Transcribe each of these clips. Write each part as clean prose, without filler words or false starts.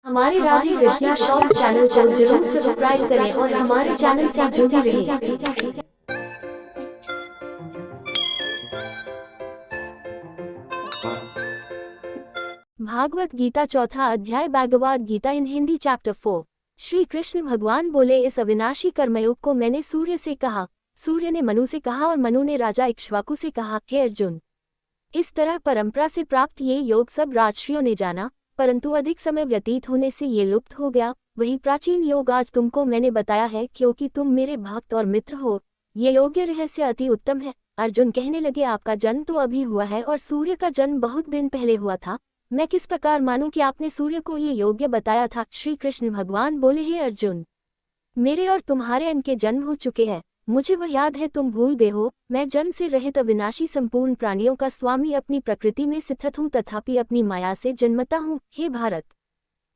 हमारे Radhe Krishna shorts channel को जरूर सब्सक्राइब करें और हमारे चैनल से जुड़े रहें। भागवत गीता चौथा अध्याय भागवत गीता इन हिंदी चैप्टर 4। श्री कृष्ण भगवान बोले, इस अविनाशी कर्मयोग को मैंने सूर्य से कहा, सूर्य ने मनु से कहा और मनु ने राजा इक्ष्वाकु से कहा। हे अर्जुन, इस तरह परंपरा से प्राप्त ये योग सब राजर्षियों ने जाना, परंतु अधिक समय व्यतीत होने से ये लुप्त हो गया। वही प्राचीन योग आज तुमको मैंने बताया है, क्योंकि तुम मेरे भक्त और मित्र हो। ये योग्य रहस्य अति उत्तम है। अर्जुन कहने लगे, आपका जन्म तो अभी हुआ है और सूर्य का जन्म बहुत दिन पहले हुआ था। मैं किस प्रकार मानूं कि आपने सूर्य को ये योग्य बताया था। श्री कृष्ण भगवान बोले, हे अर्जुन, मेरे और तुम्हारे अनके जन्म हो चुके हैं, मुझे वह याद है, तुम भूल गए हो। मैं जन्म से रहित अविनाशी संपूर्ण प्राणियों का स्वामी अपनी प्रकृति में स्थित हूँ, तथापि अपनी माया से जन्मता हूँ। हे भारत,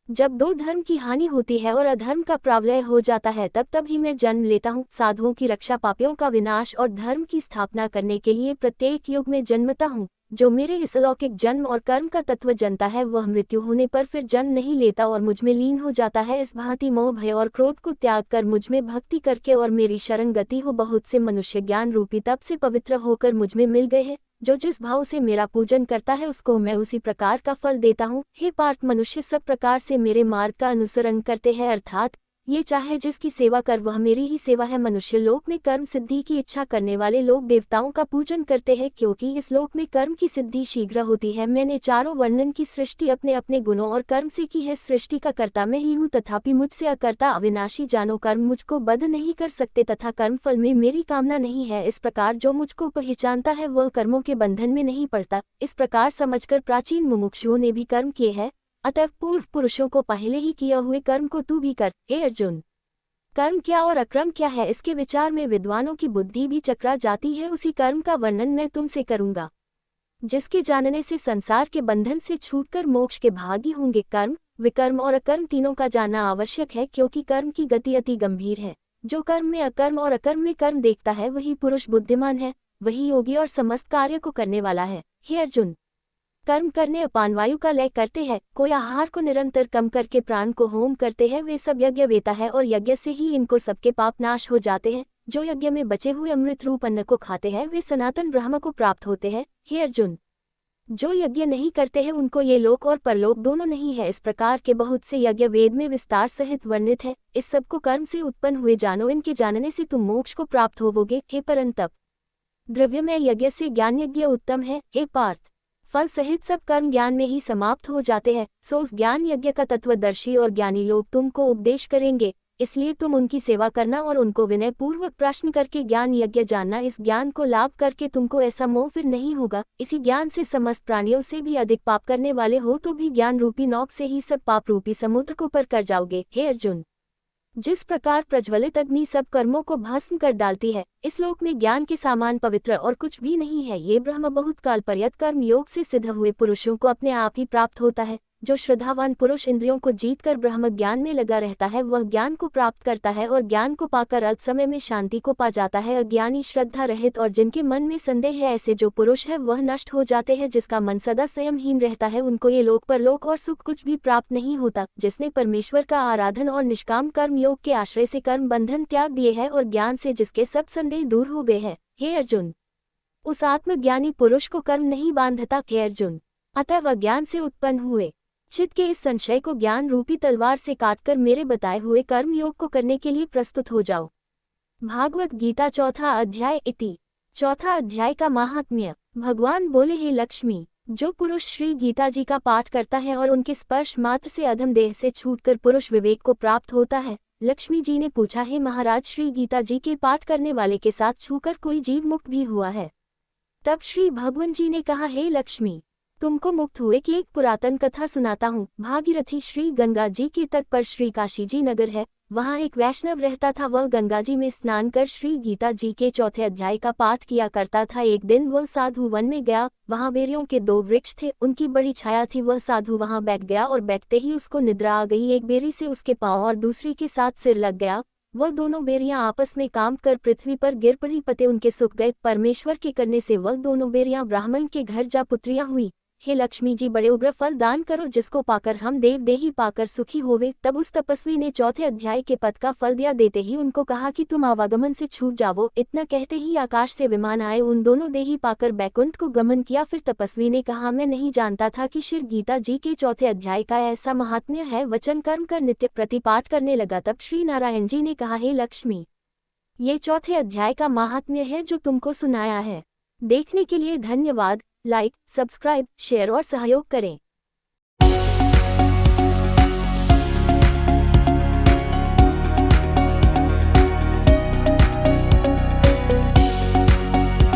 जब दो धर्म की हानि होती है और अधर्म का प्रावलय हो जाता है, तब ही मैं जन्म लेता हूँ। साधुओं की रक्षा, पापियों का विनाश और धर्म की स्थापना करने के लिए प्रत्येक युग में जन्मता हूँ। जो मेरे इस अलौकिक जन्म और कर्म का तत्व जनता है, वह मृत्यु होने पर फिर जन्म नहीं लेता और मुझमें लीन हो जाता है। इस भांति मोह, भय और क्रोध को त्याग कर मुझमें भक्ति करके और मेरी शरण गति हो, बहुत से मनुष्य ज्ञान रूपी तप से पवित्र होकर मुझमें मिल गए हैं। जो जिस भाव से मेरा पूजन करता है, उसको मैं उसी प्रकार का फल देता हूँ। हे पार्थ, मनुष्य सब प्रकार से मेरे मार्ग का अनुसरण करते हैं, अर्थात ये चाहे जिसकी सेवा कर वह मेरी ही सेवा है। मनुष्य लोक में कर्म सिद्धि की इच्छा करने वाले लोग देवताओं का पूजन करते हैं, क्योंकि इस लोक में कर्म की सिद्धि शीघ्र होती है। मैंने चारों वर्णन की सृष्टि अपने अपने गुणों और कर्म से की है। सृष्टि का कर्ता मैं ही हूँ, तथापि मुझसे अकर्ता अविनाशी जानो। कर्म मुझको बद्ध नहीं कर सकते तथा कर्म फल में मेरी कामना नहीं है। इस प्रकार जो मुझको पहचानता है, वह कर्मों के बंधन में नहीं पड़ता। इस प्रकार समझकर प्राचीन मुमुक्षुओं ने भी कर्म किए हैं, अतः पूर्व पुरुषों को पहले ही किए हुए कर्म को तू भी कर। हे अर्जुन, कर्म क्या और अकर्म क्या है, इसके विचार में विद्वानों की बुद्धि भी चकरा जाती है। उसी कर्म का वर्णन मैं तुमसे करूंगा, जिसके जानने से संसार के बंधन से छूटकर मोक्ष के भागी होंगे। कर्म, विकर्म और अकर्म तीनों का जानना आवश्यक है, क्योंकि कर्म की गति अति गंभीर है। जो कर्म में अकर्म और अकर्म में कर्म देखता है, वही पुरुष बुद्धिमान है, वही योगी और समस्त कार्य को करने वाला है। हे अर्जुन, कर्म करने अपान वायु का लय करते हैं, कोई आहार को निरंतर कम करके प्राण को होम करते हैं, वे सब यज्ञ वेता है और यज्ञ से ही इनको सबके पाप नाश हो जाते हैं। जो यज्ञ में बचे हुए अमृत रूप अन्न को खाते हैं, वे सनातन ब्रह्म को प्राप्त होते हैं। हे अर्जुन, जो यज्ञ नहीं करते हैं, उनको ये लोक और परलोक दोनों नहीं है। इस प्रकार के बहुत से यज्ञ वेद में विस्तार सहित वर्णित है। इस सब को कर्म से उत्पन्न हुए जानो, इनके जानने से तुम मोक्ष को प्राप्त होवोगे। हे परंतप, द्रव्यमय यज्ञ से ज्ञान यज्ञ उत्तम है। हे पार्थ, फल सहित सब कर्म ज्ञान में ही समाप्त हो जाते हैं, सो उस ज्ञान यज्ञ का तत्वदर्शी और ज्ञानी लोग तुमको उपदेश करेंगे। इसलिए तुम उनकी सेवा करना और उनको विनय पूर्वक प्रश्न करके ज्ञान यज्ञ जानना। इस ज्ञान को लाभ करके तुमको ऐसा मोह फिर नहीं होगा। इसी ज्ञान से समस्त प्राणियों से भी अधिक पाप करने वाले हो तो भी ज्ञान रूपी नौक से ही सब पाप रूपी समुद्र को पार कर जाओगे। हे अर्जुन, जिस प्रकार प्रज्वलित अग्नि सब कर्मों को भस्म कर डालती है, इस लोक में ज्ञान के सामान पवित्र और कुछ भी नहीं है। ये ब्रह्म बहुत काल पर्यंत कर्म योग से सिद्ध हुए पुरुषों को अपने आप ही प्राप्त होता है। जो श्रद्धावान पुरुष इंद्रियों को जीतकर ब्रह्म ज्ञान में लगा रहता है, वह ज्ञान को प्राप्त करता है और ज्ञान को पाकर अल्प समय में शांति को पा जाता है। अज्ञानी, श्रद्धा रहित और जिनके मन में संदेह है, ऐसे जो पुरुष है वह नष्ट हो जाते हैं। जिसका मन सदा संयमहीन रहता है, उनको ये लोक परलोक और सुख कुछ भी प्राप्त नहीं होता। जिसने परमेश्वर का आराधन और निष्काम कर्म योग के आश्रय से कर्म बंधन त्याग दिए हैं और ज्ञान से जिसके सब संदेह दूर हो गए हैं, हे अर्जुन, उस आत्मज्ञानी पुरुष को कर्म नहीं बांधता। हे अर्जुन, अतः वह ज्ञान से उत्पन्न हुए चित्त के इस संशय को ज्ञान रूपी तलवार से काटकर मेरे बताए हुए कर्म योग को करने के लिए प्रस्तुत हो जाओ। भागवत गीता चौथा अध्याय इति। चौथा अध्याय का महात्म्य। भगवान बोले, हे लक्ष्मी, जो पुरुष श्री गीता जी का पाठ करता है और उनके स्पर्श मात्र से अधम देह से छूटकर पुरुष विवेक को प्राप्त होता है। लक्ष्मी जी ने पूछा, हे महाराज, श्री गीता जी के पाठ करने वाले के साथ छूकर कोई जीव मुक्त भी हुआ है? तब श्री भगवान जी ने कहा, हे लक्ष्मी, तुमको मुक्त हुए की एक पुरातन कथा सुनाता हूँ। भागीरथी श्री गंगा जी के तट पर श्री काशी जी नगर है। वहाँ एक वैष्णव रहता था। वह गंगा जी में स्नान कर श्री गीता जी के चौथे अध्याय का पाठ किया करता था। एक दिन वह साधु वन में गया। वहाँ बेरियों के दो वृक्ष थे, उनकी बड़ी छाया थी। वह साधु वहाँ बैठ गया और बैठते ही उसको निद्रा आ गई। एक बेरी से उसके पाँव और दूसरी के साथ सिर लग गया। वह दोनों बेरियां आपस में काम कर पृथ्वी पर गिर पड़ी, पते उनके सूख गए। परमेश्वर के करने से वह दोनों बेरियां ब्राह्मण के घर जा पुत्रियां हुई। हे लक्ष्मी जी, बड़े उग्र फल दान करो जिसको पाकर हम देव देही पाकर सुखी होवे। तब उस तपस्वी ने चौथे अध्याय के पद का फल दिया देते ही उनको कहा कि तुम आवागमन से छूट जावो। इतना कहते ही आकाश से विमान आए, उन दोनों देही पाकर बैकुंठ को गमन किया। फिर तपस्वी ने कहा, मैं नहीं जानता था कि श्री गीता जी के चौथे अध्याय का ऐसा महात्म्य है। वचन कर्म कर नित्य प्रतिपाठ करने लगा। तब श्री नारायण जी ने कहा, हे लक्ष्मी, ये चौथे अध्याय का महात्म्य है जो तुमको सुनाया है। देखने के लिए धन्यवाद। लाइक, सब्सक्राइब, शेयर और सहयोग करें।